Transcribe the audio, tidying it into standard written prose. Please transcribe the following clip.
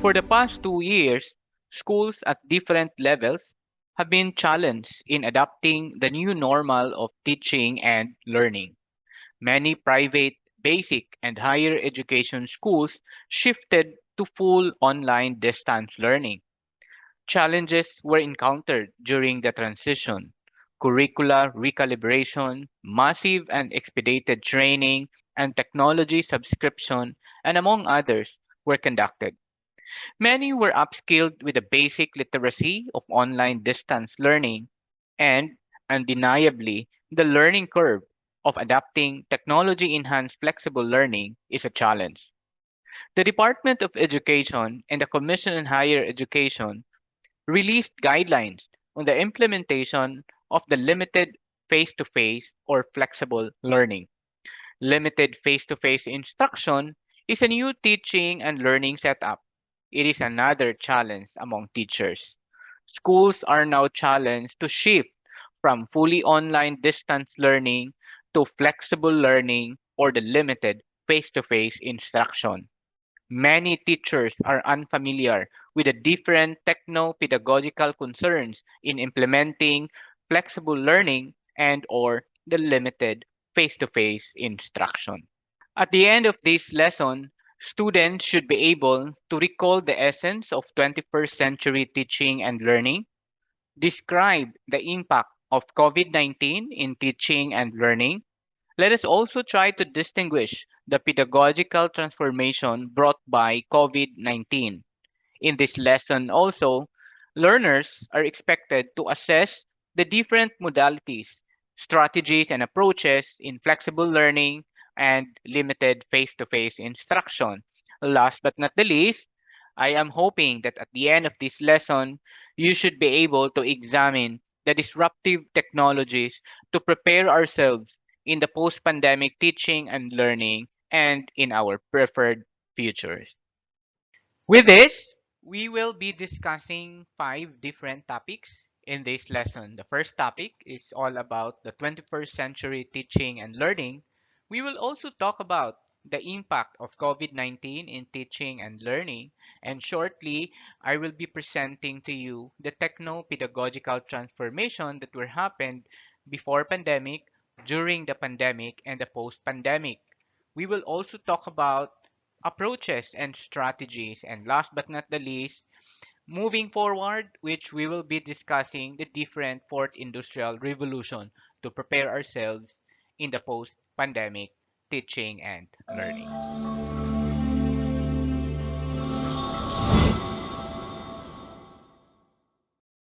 For the past 2 years, schools at different levels have been challenged in adapting the new normal of teaching and learning. Many private, basic, and higher education schools shifted to full online distance learning. Challenges were encountered during the transition. Curricular recalibration, massive and expedited training, and technology subscription, and among others, were conducted. Many were upskilled with the basic literacy of online distance learning, and undeniably, the learning curve of adapting technology enhanced flexible learning is a challenge. The Department of Education and the Commission on Higher Education released guidelines on the implementation of the limited face to face or flexible learning. Limited face to face instruction is a new teaching and learning setup. It is another challenge among teachers. Schools are now challenged to shift from fully online distance learning to flexible learning or the limited face to face instruction. Many teachers are unfamiliar with the different techno-pedagogical concerns in implementing flexible learning and or the limited face-to-face instruction. At the end of this lesson, students should be able to recall the essence of 21st century teaching and learning, describe the impact of COVID-19 in teaching and learning. Let us also try to distinguish the pedagogical transformation brought by COVID-19. In this lesson also, learners are expected to assess the different modalities, strategies, and approaches in flexible learning and limited face-to-face instruction. Last but not the least, I am hoping that at the end of this lesson, you should be able to examine the disruptive technologies to prepare ourselves in the post-pandemic teaching and learning and in our preferred futures. With this, we will be discussing 5 different topics in this lesson. The first topic is all about the 21st century teaching and learning. We will also talk about the impact of COVID-19 in teaching and learning. And shortly, I will be presenting to you the techno-pedagogical transformation that will happen before pandemic, during the pandemic, and the post-pandemic. We will also talk about approaches and strategies. And last but not the least, moving forward, which we will be discussing the different fourth industrial revolution to prepare ourselves in the post-pandemic teaching and learning.